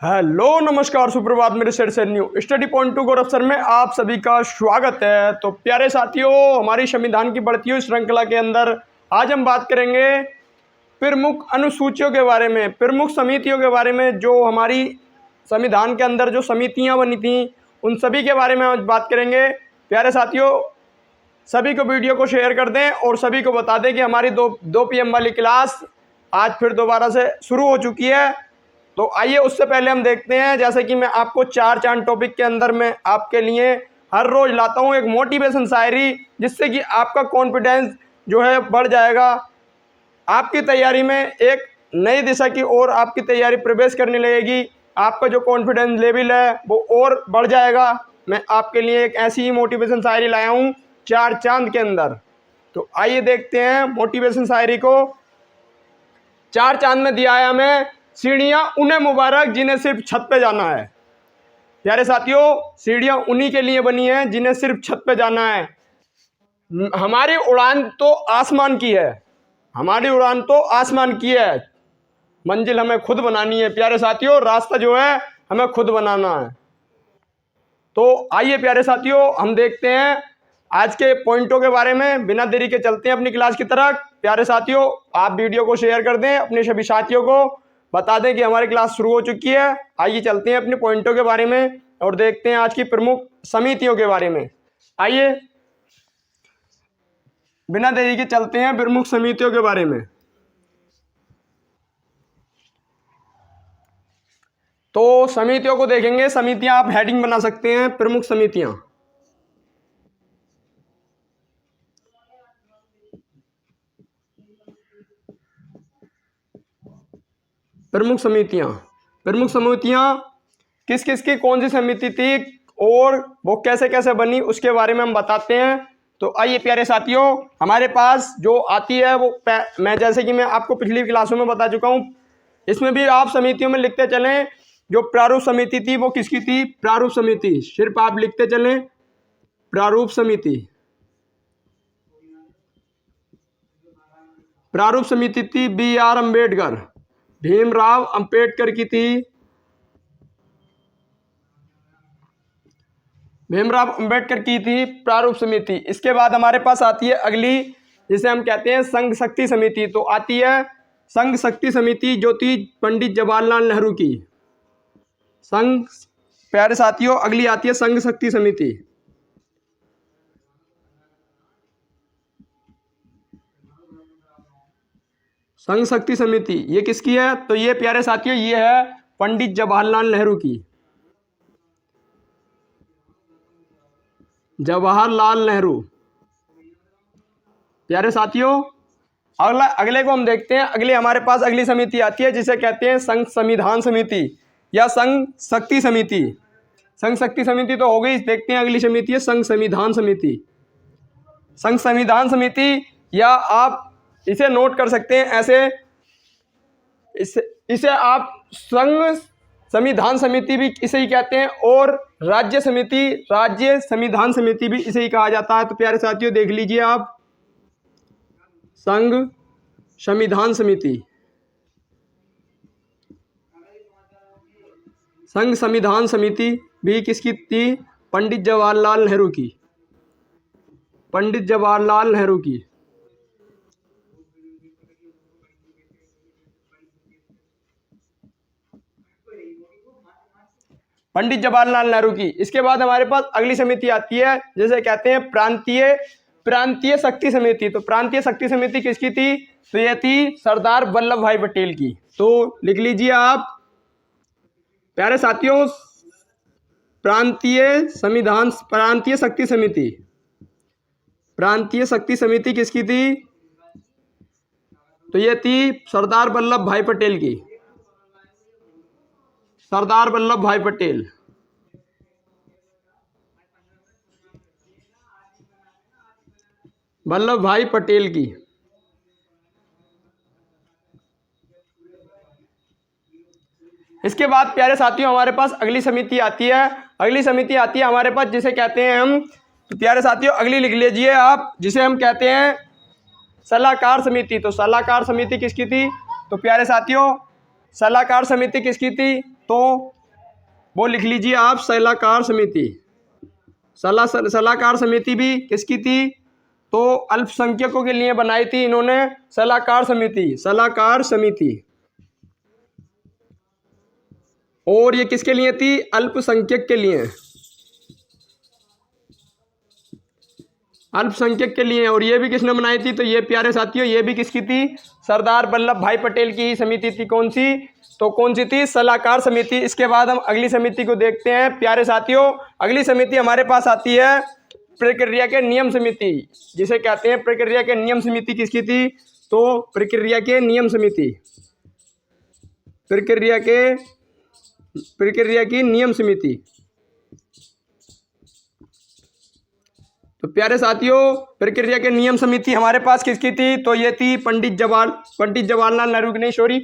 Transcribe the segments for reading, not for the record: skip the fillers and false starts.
Hello नमस्कार सुप्रभात मेरे सिर से न्यू स्टडी पॉइंट टू गौरव सर में आप सभी का स्वागत है। तो प्यारे साथियों, हमारी संविधान की बढ़ती हुई श्रृंखला के अंदर आज हम बात करेंगे प्रमुख अनुसूचियों के बारे में, प्रमुख समितियों के बारे में। जो हमारी संविधान के अंदर जो समितियां बनी थी उन सभी के बारे में आज बात करेंगे। प्यारे साथियों, सभी को वीडियो को शेयर कर दें और सभी को बता दें कि हमारी दो PM वाली क्लास आज फिर दोबारा से शुरू हो चुकी है। तो आइए उससे पहले हम देखते हैं, जैसे कि मैं आपको चार टॉपिक के अंदर में आपके लिए हर रोज़ लाता हूँ एक मोटिवेशन शायरी, जिससे कि आपका कॉन्फिडेंस जो है बढ़ जाएगा, आपकी तैयारी में एक नई दिशा की ओर आपकी तैयारी प्रवेश करने लगेगी, आपका जो कॉन्फिडेंस लेवल है वो और बढ़ जाएगा। मैं आपके लिए एक ऐसी ही मोटिवेशन शायरी लाया हूँ चार चांद के अंदर। तो आइए देखते हैं मोटिवेशन शायरी को। चार चांद में दिया है हमें, सीढ़ियाँ उन्हें मुबारक जिन्हें सिर्फ छत पे जाना है। प्यारे साथियों, सीढ़ियाँ उन्हीं के लिए बनी हैं जिन्हें सिर्फ छत पे जाना है। हमारी उड़ान तो आसमान की है, हमारी उड़ान तो आसमान की है, मंजिल हमें खुद बनानी है। प्यारे साथियों, रास्ता जो है हमें खुद बनाना है। तो आइए प्यारे साथियों, हम देखते हैं आज के पॉइंटों के बारे में। बिना देरी के चलते हैं अपनी क्लास की तरफ। प्यारे साथियों, आप वीडियो को शेयर कर दें, अपने सभी साथियों को बता दें कि हमारी क्लास शुरू हो चुकी है। आइए चलते हैं अपने पॉइंटों के बारे में और देखते हैं आज की प्रमुख समितियों के बारे में। आइए बिना देरी के चलते हैं प्रमुख समितियों के बारे में। तो समितियों को देखेंगे। समितियां आप हेडिंग बना सकते हैं, प्रमुख समितियां। प्रमुख समितियां किस किस की कौन सी समिति थी और वो कैसे कैसे बनी, उसके बारे में हम बताते हैं। तो आइए प्यारे साथियों, हमारे पास जो आती है वो मैं जैसे कि मैं आपको पिछली क्लासों में बता चुका हूँ, इसमें भी आप समितियों में लिखते चलें। जो प्रारूप समिति थी वो किसकी थी? प्रारूप समिति। सिर्फ आप लिखते चलें प्रारूप समिति। प्रारूप समिति थी BR अम्बेडकर, भीमराव अंबेडकर की थी, भीमराव अंबेडकर की थी प्रारूप समिति। इसके बाद हमारे पास आती है अगली, जिसे हम कहते हैं संघ शक्ति समिति। तो आती है संघ शक्ति समिति, जो थी पंडित जवाहरलाल नेहरू की। संघ, प्यारे साथियों, अगली आती है संघ शक्ति समिति। संघ शक्ति समिति ये किसकी है? तो ये प्यारे साथियों ये है पंडित जवाहरलाल नेहरू की। जवाहरलाल नेहरू। प्यारे साथियों, अगले को हम देखते हैं। अगले हमारे पास अगली समिति आती है जिसे कहते हैं संघ संविधान समिति या संघ शक्ति समिति। संघ शक्ति समिति तो हो गई, देखते हैं अगली समिति है संघ संविधान समिति। संघ संविधान समिति, या आप इसे नोट कर सकते हैं ऐसे, इसे आप संघ संविधान समिति भी इसे ही कहते हैं, और राज्य समिति, राज्य संविधान समिति भी इसे ही कहा जाता है। तो प्यारे साथियों देख लीजिए आप, संघ संविधान समिति, संघ संविधान समिति भी किसकी थी? पंडित जवाहरलाल नेहरू की, पंडित जवाहरलाल नेहरू की। पंडित जवाहरलाल नेहरू की। इसके बाद हमारे पास अगली समिति आती है जिसे कहते हैं प्रांतीय शक्ति समिति। तो प्रांतीय शक्ति समिति किसकी थी? तो ये थी सरदार वल्लभ भाई पटेल की। तो लिख लीजिए आप प्यारे साथियों, प्रांतीय शक्ति समिति। प्रांतीय शक्ति समिति किसकी थी? तो ये थी सरदार वल्लभ भाई पटेल की, सरदार वल्लभ भाई पटेल। वल्लभ भाई पटेल की। इसके बाद प्यारे साथियों हमारे पास अगली समिति आती है। अगली समिति आती है हमारे पास जिसे कहते हैं हम, तो प्यारे साथियों अगली लिख लीजिए आप, जिसे हम कहते हैं सलाहकार समिति। तो सलाहकार समिति किसकी थी? तो प्यारे साथियों सलाहकार समिति किसकी थी? तो वो लिख लीजिए आप सलाहकार समिति। सलाहकार समिति भी किसकी थी? तो अल्पसंख्यकों के लिए बनाई थी इन्होंने सलाहकार समिति। और ये किसके लिए थी? अल्पसंख्यक के लिए, अल्पसंख्यक के लिए। और ये भी किसने बनाई थी? तो ये प्यारे साथियों ये भी किसकी थी? सरदार वल्लभ भाई पटेल की ही समिति थी। कौन सी? तो कौन सी थी? सलाहकार समिति। इसके बाद हम अगली समिति को देखते हैं प्यारे साथियों। अगली समिति हमारे पास आती है प्रक्रिया के नियम समिति, जिसे कहते हैं प्रक्रिया के नियम समिति। किसकी थी? तो प्रक्रिया के नियम समिति, प्रक्रिया की नियम समिति। तो प्यारे साथियों प्रक्रिया के नियम समिति हमारे पास किसकी थी? तो ये थी पंडित जवाहरलाल नेहरू की नहीं, सॉरी,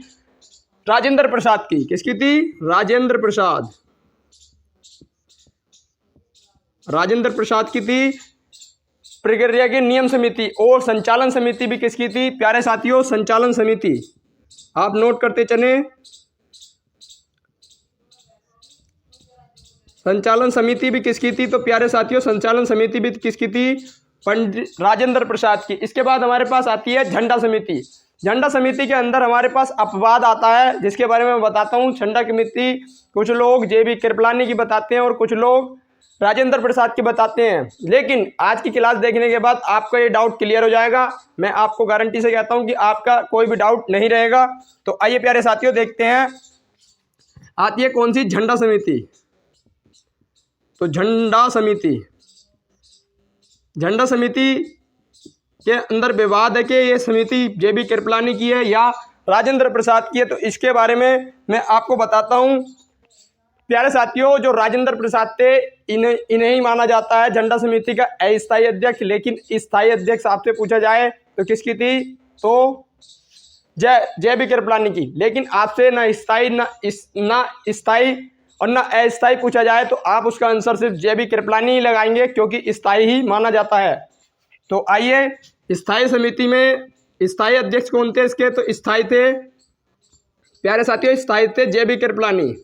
राजेंद्र प्रसाद की। किसकी थी? राजेंद्र प्रसाद की थी प्रक्रिया की नियम समिति। और संचालन समिति भी किसकी थी? प्यारे साथियों संचालन समिति, आप नोट करते चले। संचालन समिति भी किसकी थी? तो प्यारे साथियों संचालन समिति भी किसकी थी? पंडित राजेंद्र प्रसाद की। इसके बाद हमारे पास आती है झंडा समिति। झंडा समिति के अंदर हमारे पास अपवाद आता है, जिसके बारे में मैं बताता हूँ। झंडा समिति कुछ लोग JB कृपलानी की बताते हैं और कुछ लोग राजेंद्र प्रसाद की बताते हैं। लेकिन आज की क्लास देखने के बाद आपका ये डाउट क्लियर हो जाएगा। मैं आपको गारंटी से कहता हूँ कि आपका कोई भी डाउट नहीं रहेगा। तो आइए प्यारे साथियों देखते हैं आती है कौन सी? झंडा समिति। तो झंडा समिति के अंदर विवाद है कि ये समिति JB कृपलानी की है या राजेंद्र प्रसाद की है। तो इसके बारे में मैं आपको बताता हूँ प्यारे साथियों। जो राजेंद्र प्रसाद थे इन्हें ही माना जाता है झंडा समिति का अस्थायी अध्यक्ष। लेकिन स्थायी अध्यक्ष आपसे पूछा जाए तो किसकी थी? तो JB कृपलानी की। लेकिन आपसे ना स्थायी और ना अस्थायी पूछा जाए तो आप उसका आंसर सिर्फ JB कृपलानी ही लगाएंगे, क्योंकि स्थायी ही माना जाता है। तो आइए स्थायी समिति में स्थायी अध्यक्ष कौन थे इसके? तो स्थायी थे प्यारे साथियों, स्थायी थे JB कृपलानी।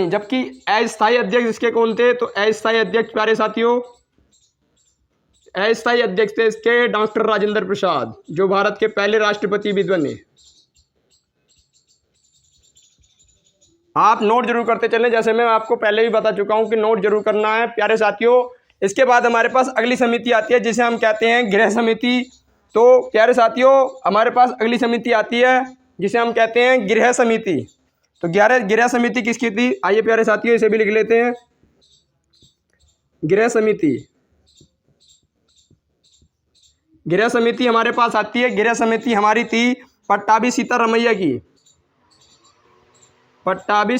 जबकि अस्थायी अध्यक्ष इसके कौन थे? तो अस्थायी अध्यक्ष प्यारे साथियों अस्थायी अध्यक्ष थे इसके डॉक्टर राजेंद्र प्रसाद, जो भारत के पहले राष्ट्रपति भी बने। आप नोट जरूर करते चलें, जैसे मैं आपको पहले भी बता चुका हूं कि नोट जरूर करना है प्यारे साथियों। इसके बाद हमारे पास अगली समिति आती है जिसे हम कहते हैं गृह समिति। तो प्यारे साथियों हमारे पास अगली समिति आती है जिसे हम कहते हैं गृह समिति। तो गृह समिति किसकी थी? आइए प्यारे साथियों इसे भी लिख लेते हैं। गृह समिति हमारे पास आती है। गृह समिति हमारी थी पट्टाभी सीतारमैया की। पट्टाभी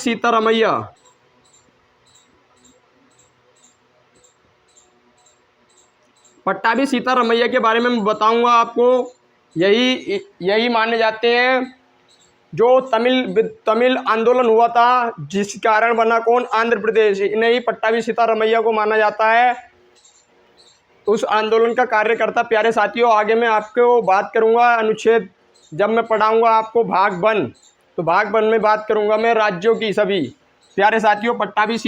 सीतारमैया के बारे में मैं बताऊंगा आपको। यही माने जाते हैं जो तमिल आंदोलन हुआ था, जिस कारण बना कौन? आंध्र प्रदेश। इन्हें ही पट्टाभी सीतारमैया को माना जाता है, उस आंदोलन का कार्यकर्ता। प्यारे साथियों आगे मैं आपको बात करूंगा अनुच्छेद, जब मैं पढ़ाऊंगा आपको भाग 1, तो भाग 1 में बात करूंगा मैं राज्यों की सभी। प्यारे साथियों पट्टाभी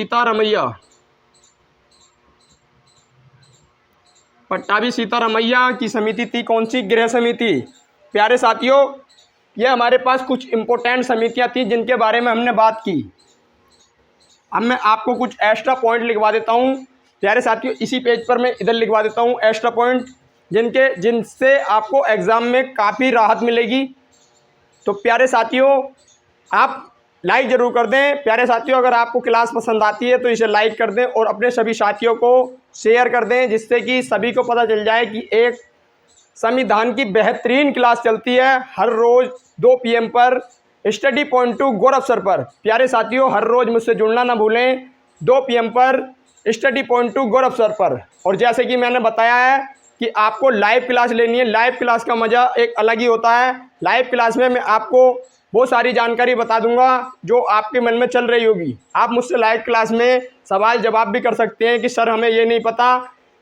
सीतारमैया की समिति थी कौन सी? गृह समिति। प्यारे साथियों ये हमारे पास कुछ इंपॉर्टेंट समितियां थी जिनके बारे में हमने बात की। अब मैं आपको कुछ एक्स्ट्रा पॉइंट लिखवा देता हूं प्यारे साथियों, इसी पेज पर मैं इधर लिखवा देता हूं एक्स्ट्रा पॉइंट जिनसे आपको एग्जाम में काफ़ी राहत मिलेगी। तो प्यारे साथियों आप लाइक ज़रूर कर दें। प्यारे साथियों अगर आपको क्लास पसंद आती है तो इसे लाइक कर दें और अपने सभी साथियों को शेयर कर दें, जिससे कि सभी को पता चल जाए कि एक संविधान की बेहतरीन क्लास चलती है हर रोज़ 2 PM पर स्टडी पॉइंट 2 गौरव सर पर। प्यारे साथियों हर रोज़ मुझसे जुड़ना ना भूलें 2 PM पर स्टडी पॉइंट 2 गौरव सर पर। और जैसे कि मैंने बताया है कि आपको लाइव क्लास लेनी है, लाइव क्लास का मज़ा एक अलग ही होता है। लाइव क्लास में मैं आपको वो सारी जानकारी बता दूंगा जो आपके मन में चल रही होगी। आप मुझसे लाइव क्लास में सवाल जवाब भी कर सकते हैं कि सर हमें ये नहीं पता,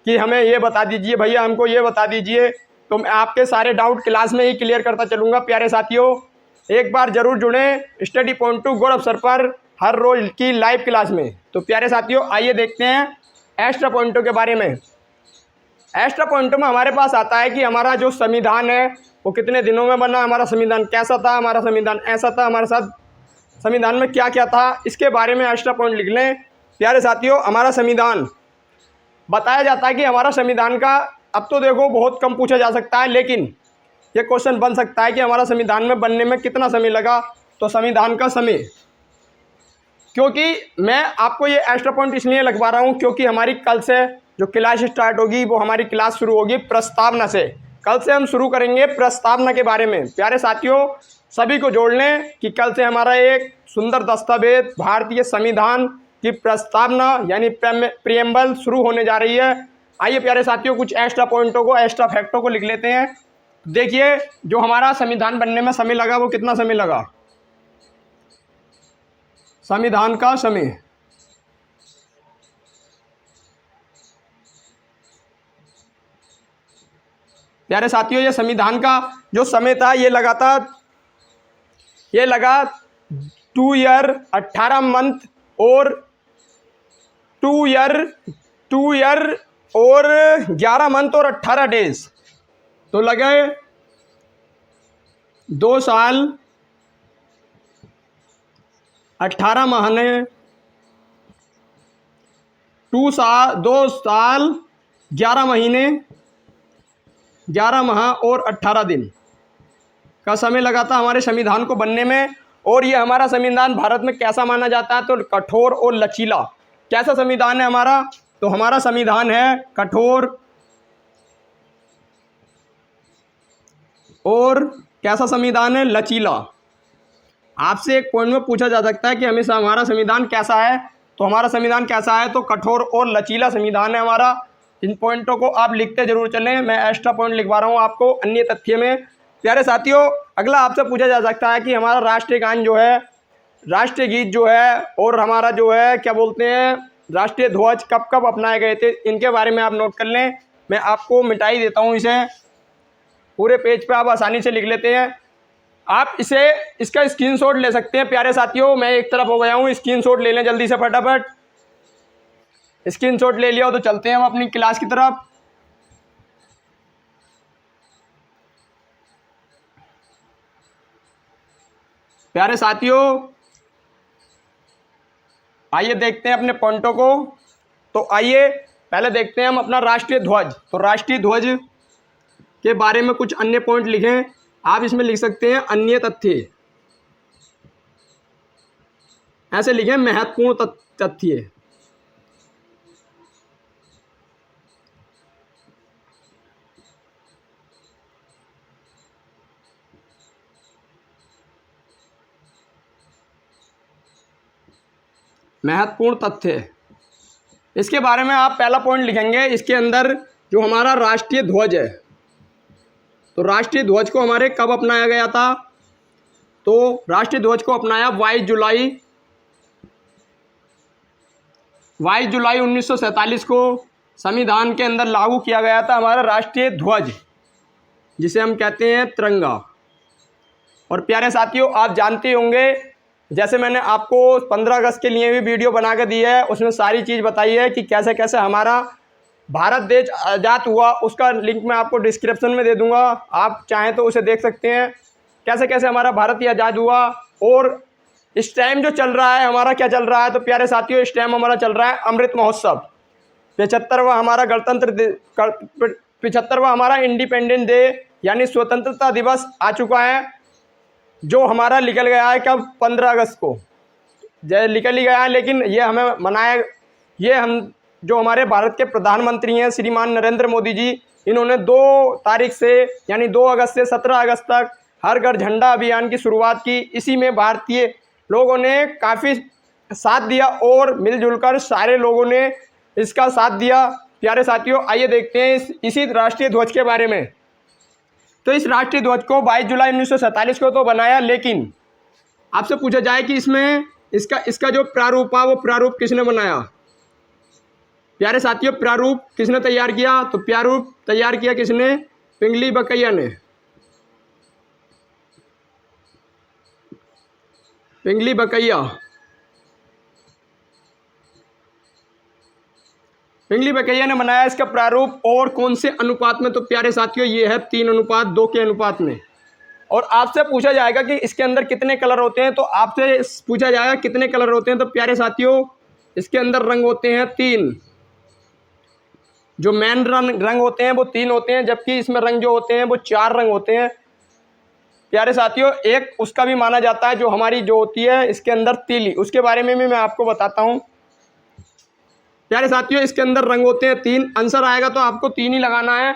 कि हमें ये बता दीजिए भैया, हमको ये बता दीजिए। तो मैं आपके सारे डाउट क्लास में ही क्लियर करता चलूँगा। प्यारे साथियों, एक बार ज़रूर जुड़ें स्टडी पॉइंट टू गौरव सर पर हर रोज़ की लाइव क्लास में। तो प्यारे साथियों, आइए देखते हैं एक्स्ट्रा पॉइंटों के बारे में। एक्स्ट्रा पॉइंटों में हमारे पास आता है कि हमारा जो संविधान है वो कितने दिनों में बना, हमारा संविधान कैसा था, हमारा संविधान ऐसा था, हमारे साथ संविधान में क्या क्या था, इसके बारे में एक्स्ट्रा पॉइंट लिख लें। प्यारे साथियों, हमारा संविधान बताया जाता है कि हमारा संविधान का, अब तो देखो बहुत कम पूछा जा सकता है, लेकिन ये क्वेश्चन बन सकता है कि हमारा संविधान में बनने में कितना समय लगा। तो संविधान का समय, क्योंकि मैं आपको ये एक्स्ट्रा पॉइंट इसलिए लगवा रहा हूँ क्योंकि हमारी कल से जो क्लास स्टार्ट होगी वो हमारी क्लास शुरू होगी प्रस्तावना से। कल से हम शुरू करेंगे प्रस्तावना के बारे में। प्यारे साथियों, सभी को जोड़ लें कि कल से हमारा एक सुंदर दस्तावेज भारतीय संविधान की प्रस्तावना यानी प्रीएम्बल शुरू होने जा रही है। आइए प्यारे साथियों, कुछ एक्स्ट्रा पॉइंटों को, एक्स्ट्रा फैक्टों को लिख लेते हैं। देखिए, जो हमारा संविधान बनने में समय लगा वो कितना समय लगा। संविधान का समय, प्यारे साथियों, ये संविधान का जो समय था ये लगा 2 ईयर 18 मंथ और 2 ईयर और 11 मंथ और 18 डेज। तो लगे 2 साल 18 महीने, 2 साल 11 महीने, 11 माह और 18 दिन का समय लगा था हमारे संविधान को बनने में। और ये हमारा संविधान भारत में कैसा माना जाता है, तो कठोर और लचीला। कैसा संविधान है हमारा, तो हमारा संविधान है कठोर और कैसा संविधान है, लचीला। आपसे एक पॉइंट में पूछा जा सकता है कि हमें हमारा संविधान कैसा है, तो हमारा संविधान कैसा है, तो कठोर और लचीला संविधान है हमारा। इन पॉइंटों को आप लिखते जरूर चलें, मैं एक्स्ट्रा पॉइंट लिखवा रहा हूँ आपको अन्य तथ्य में। प्यारे साथियों, अगला आपसे पूछा जा सकता है कि हमारा राष्ट्रीय गान जो है, राष्ट्रीय गीत जो है, और हमारा जो है क्या बोलते हैं राष्ट्रीय ध्वज कब कब अपनाए गए थे, इनके बारे में आप नोट कर लें। मैं आपको मिटाई देता हूँ इसे, पूरे पेज पे आप आसानी से लिख लेते हैं। आप इसका स्क्रीनशॉट ले सकते हैं। प्यारे साथियों, मैं एक तरफ हो गया हूँ, स्क्रीनशॉट ले लें जल्दी से, फटाफट स्क्रीनशॉट ले लिया हो तो चलते हैं हम अपनी क्लास की तरफ। प्यारे साथियों, आइए देखते हैं अपने पॉइंटों को। तो आइए पहले देखते हैं हम अपना राष्ट्रीय ध्वज। तो राष्ट्रीय ध्वज के बारे में कुछ अन्य पॉइंट लिखें। आप इसमें लिख सकते हैं अन्य तथ्य, ऐसे लिखें महत्वपूर्ण तथ्य। महत्वपूर्ण तथ्य, इसके बारे में आप पहला पॉइंट लिखेंगे। इसके अंदर जो हमारा राष्ट्रीय ध्वज है, तो राष्ट्रीय ध्वज को हमारे कब अपनाया गया था, तो राष्ट्रीय ध्वज को अपनाया 22 जुलाई 1947 को संविधान के अंदर लागू किया गया था हमारा राष्ट्रीय ध्वज, जिसे हम कहते हैं तिरंगा। और प्यारे साथियों, आप जानते होंगे, जैसे मैंने आपको 15 अगस्त के लिए भी वीडियो बना के दी है, उसमें सारी चीज़ बताई है कि कैसे कैसे हमारा भारत देश आज़ाद हुआ। उसका लिंक मैं आपको डिस्क्रिप्शन में दे दूंगा, आप चाहें तो उसे देख सकते हैं, कैसे कैसे हमारा भारत ही आज़ाद हुआ। और इस टाइम जो चल रहा है हमारा, क्या चल रहा है, तो प्यारे साथियों इस टाइम हमारा चल रहा है अमृत महोत्सव। 75वां हमारा 75वां हमारा इंडिपेंडेंस डे यानी स्वतंत्रता दिवस आ चुका है, जो हमारा निकल गया है कब, 15 अगस्त को निकल ही गया है। लेकिन ये हमें मनाया, ये हम जो हमारे भारत के प्रधानमंत्री हैं श्रीमान नरेंद्र मोदी जी, इन्होंने 2 तारीख से यानी 2 अगस्त से 17 अगस्त तक हर घर झंडा अभियान की शुरुआत की। इसी में भारतीय लोगों ने काफ़ी साथ दिया और मिलजुल कर सारे लोगों ने इसका साथ दिया। प्यारे साथियों, आइए देखते हैं इसी राष्ट्रीय ध्वज के बारे में। तो इस राष्ट्रीय ध्वज को 22 जुलाई 1947 को तो बनाया, लेकिन आपसे पूछा जाए कि इसमें इसका जो प्रारूप है वो प्रारूप किसने बनाया। प्यारे साथियों, प्रारूप किसने तैयार किया, तो प्रारूप तैयार किया किसने, पिंगली बकैया ने। पिंगली बकैया, पिंगली बकैया ने बनाया इसका प्रारूप। और कौन से अनुपात में, तो प्यारे साथियों ये है 3:2 के अनुपात में। और आपसे पूछा जाएगा कि इसके अंदर कितने कलर होते हैं, तो आपसे पूछा जाएगा कितने कलर होते हैं, तो प्यारे साथियों इसके अंदर रंग होते हैं 3। जो मेन रंग होते हैं वो 3 होते हैं, जबकि इसमें रंग जो होते हैं वो 4 रंग होते हैं। प्यारे साथियों एक उसका भी माना जाता है जो हमारी जो होती है इसके अंदर तीली, उसके बारे में भी मैं आपको बताता हूँ। प्यारे साथियों इसके अंदर रंग होते हैं 3। आंसर आएगा तो आपको 3 ही लगाना है,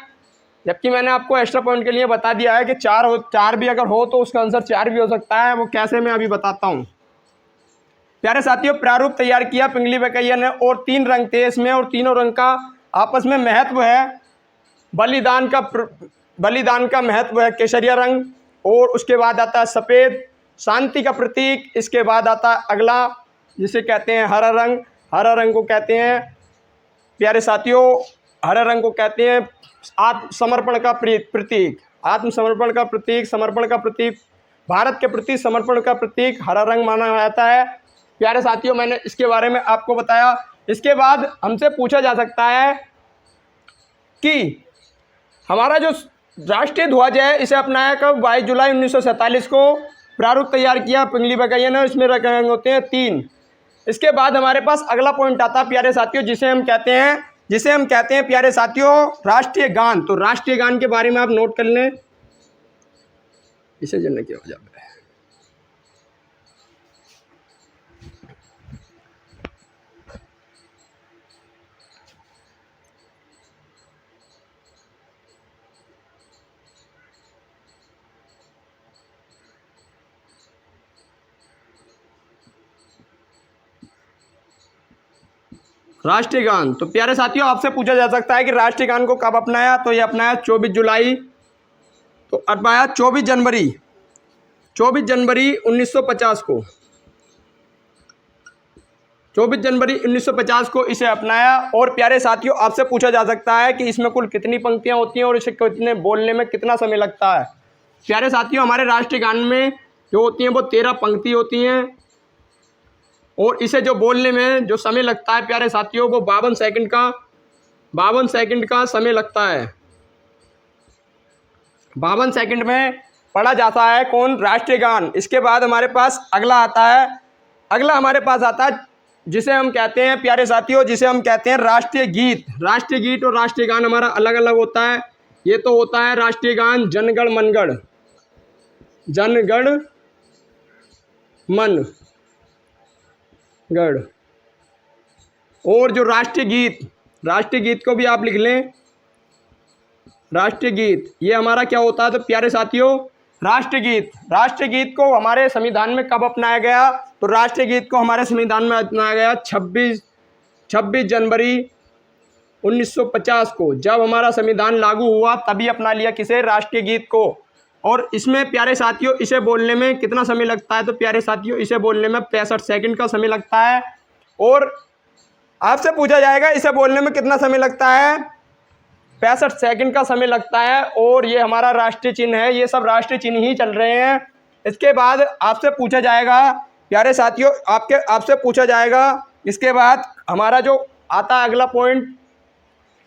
जबकि मैंने आपको एक्स्ट्रा पॉइंट के लिए बता दिया है कि 4 भी अगर हो तो उसका आंसर 4 भी हो सकता है। वो कैसे मैं अभी बताता हूँ। प्यारे साथियों प्रारूप तैयार किया पिंगली बकैया ने, और 3 रंग थे इसमें, और तीनों रंग का आपस में महत्व है। बलिदान का महत्व है केसरिया रंग, और उसके बाद आता है सफ़ेद, शांति का प्रतीक। इसके बाद आता है अगला जिसे कहते हैं हरा रंग। हरा रंग को कहते हैं प्यारे साथियों, हरा रंग को कहते हैं आत्मसमर्पण का प्रतीक। आत्मसमर्पण का प्रतीक, समर्पण का प्रतीक, भारत के प्रति समर्पण का प्रतीक हरा रंग माना जाता है। प्यारे साथियों मैंने इसके बारे में आपको बताया। इसके बाद हमसे पूछा जा सकता है कि हमारा जो राष्ट्रीय ध्वज है इसे अपनाया कब, 22 जुलाई 1947 को प्रारूप तैयार किया पिंगली बकैया ने। इसमें रंग होते हैं 3। इसके बाद हमारे पास अगला पॉइंट आता है प्यारे साथियों, जिसे हम कहते हैं प्यारे साथियों राष्ट्रीय गान। तो राष्ट्रीय गान के बारे में आप नोट कर लें। इसे जानने की वजह है राष्ट्रीय गान। तो प्यारे साथियों आपसे पूछा जा सकता है कि राष्ट्रीय गान को कब अपनाया, तो ये अपनाया 24 जुलाई, तो अपनाया 24 जनवरी 1950 को। 24 जनवरी 1950 को इसे अपनाया। और प्यारे साथियों आपसे पूछा जा सकता है कि इसमें कुल कितनी पंक्तियां होती हैं और इसे कितने बोलने में कितना समय लगता है। प्यारे साथियों हमारे राष्ट्रीय गान में जो होती हैं वो 13 पंक्ति होती हैं, और इसे जो बोलने में जो समय लगता है प्यारे साथियों वो 52 सेकंड का समय लगता है। 52 सेकंड में पढ़ा जाता है कौन, राष्ट्रीय गान। इसके बाद हमारे पास अगला आता है जिसे हम कहते हैं प्यारे साथियों, जिसे हम कहते हैं राष्ट्रीय गीत। राष्ट्रीय गीत और राष्ट्रीय गान हमारा अलग अलग होता है। ये तो होता है राष्ट्रीय गान जनगण मनगढ़, जनगण मन गढ़। और जो राष्ट्रीय गीत को भी आप लिख लें। राष्ट्रीय गीत ये हमारा क्या होता है, तो प्यारे साथियों राष्ट्रीय गीत को हमारे संविधान में कब अपनाया गया, तो राष्ट्रीय गीत को हमारे संविधान में अपनाया गया 26 जनवरी 1950 को। जब हमारा संविधान लागू हुआ तभी अपना लिया किसे, राष्ट्रीय गीत को। और इसमें प्यारे साथियों इसे बोलने में कितना समय लगता है, तो प्यारे साथियों इसे बोलने में 65 सेकंड का समय लगता है। और आपसे पूछा जाएगा इसे बोलने में कितना समय लगता है, 65 सेकंड का समय लगता है। और ये हमारा राष्ट्रीय चिन्ह है, ये सब राष्ट्रीय चिन्ह ही चल रहे हैं। इसके बाद आपसे पूछा जाएगा प्यारे साथियों, आपसे पूछा जाएगा इसके बाद हमारा जो आता है अगला पॉइंट,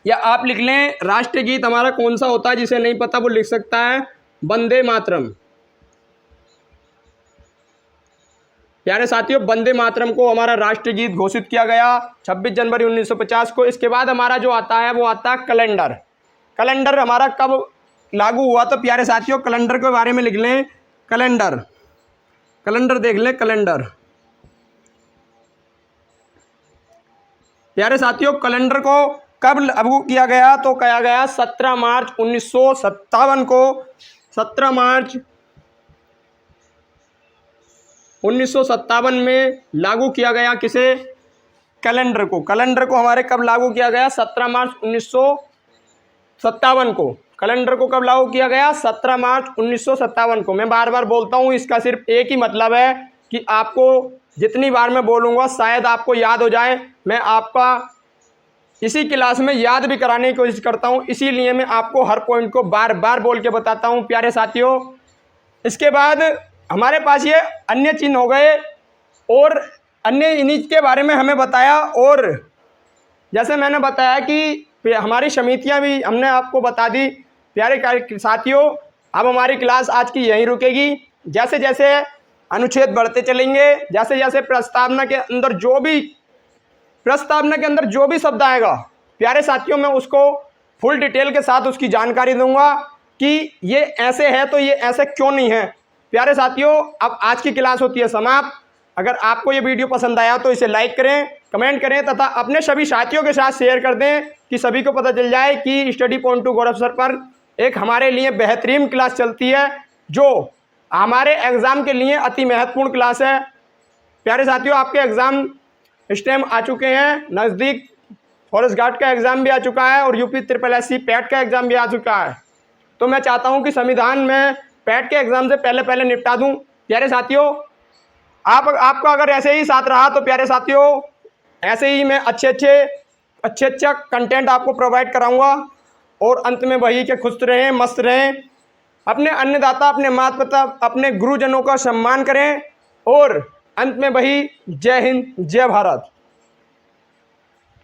या आप लिख लें राष्ट्रीय गीत हमारा कौन सा होता है। जिसे नहीं पता वो लिख सकता है वंदे मातरम। प्यारे साथियों वंदे मातरम को हमारा राष्ट्रीय गीत घोषित किया गया 26 जनवरी 1950 को। इसके बाद हमारा जो आता है वो आता है कैलेंडर। कैलेंडर हमारा कब लागू हुआ, तो प्यारे साथियों कैलेंडर के बारे में लिख लें। कैलेंडर देख लें। कैलेंडर प्यारे साथियों कैलेंडर को कब लागू किया गया, तो किया गया 17 मार्च 1957 को। 17 मार्च 1957 में लागू किया गया किसे, कैलेंडर को। कैलेंडर को हमारे कब लागू किया गया, 17 मार्च 1957 को। कैलेंडर को कब लागू किया गया, 17 मार्च 1957 को। मैं बार बार बोलता हूँ इसका सिर्फ एक ही मतलब है कि आपको जितनी बार मैं बोलूँगा शायद आपको याद हो जाए। मैं आपका इसी क्लास में याद भी कराने की कोशिश करता हूँ, इसीलिए मैं आपको हर पॉइंट को बार बार बोल के बताता हूँ प्यारे साथियों। इसके बाद हमारे पास ये अन्य चिन्ह हो गए और अन्य इन्हीं के बारे में हमें बताया। और जैसे मैंने बताया कि हमारी समितियाँ भी हमने आपको बता दी। प्यारे साथियों, अब हमारी क्लास आज की यहीं रुकेगी। जैसे जैसे अनुच्छेद बढ़ते चलेंगे, जैसे जैसे प्रस्तावना के अंदर जो भी शब्द आएगा प्यारे साथियों, मैं उसको फुल डिटेल के साथ उसकी जानकारी दूंगा कि ये ऐसे है तो ये ऐसे क्यों नहीं है। प्यारे साथियों, अब आज की क्लास होती है समाप्त। अगर आपको ये वीडियो पसंद आया तो इसे लाइक करें, कमेंट करें तथा अपने सभी साथियों के साथ शेयर कर दें कि सभी को पता चल जाए कि स्टडी पॉइंट टू गौरव सर पर एक हमारे लिए बेहतरीन क्लास चलती है, जो हमारे एग्ज़ाम के लिए अति महत्वपूर्ण क्लास है। प्यारे साथियों, आपके एग्ज़ाम इस टाइम आ चुके हैं नज़दीक। फॉरेस्ट गार्ड का एग्ज़ाम भी आ चुका है और यूपी SSC पैट का एग्ज़ाम भी आ चुका है। तो मैं चाहता हूं कि संविधान में पैट के एग्ज़ाम से पहले निपटा दूं। प्यारे साथियों, आपका अगर ऐसे ही साथ रहा तो प्यारे साथियों ऐसे ही मैं अच्छा कंटेंट आपको प्रोवाइड कराऊंगा। और अंत में वही कि खुश रहें, मस्त रहें, अपने अन्नदाता, अपने माता पिता, अपने गुरुजनों का सम्मान करें। और अंत में वही, जय हिंद, जय भारत।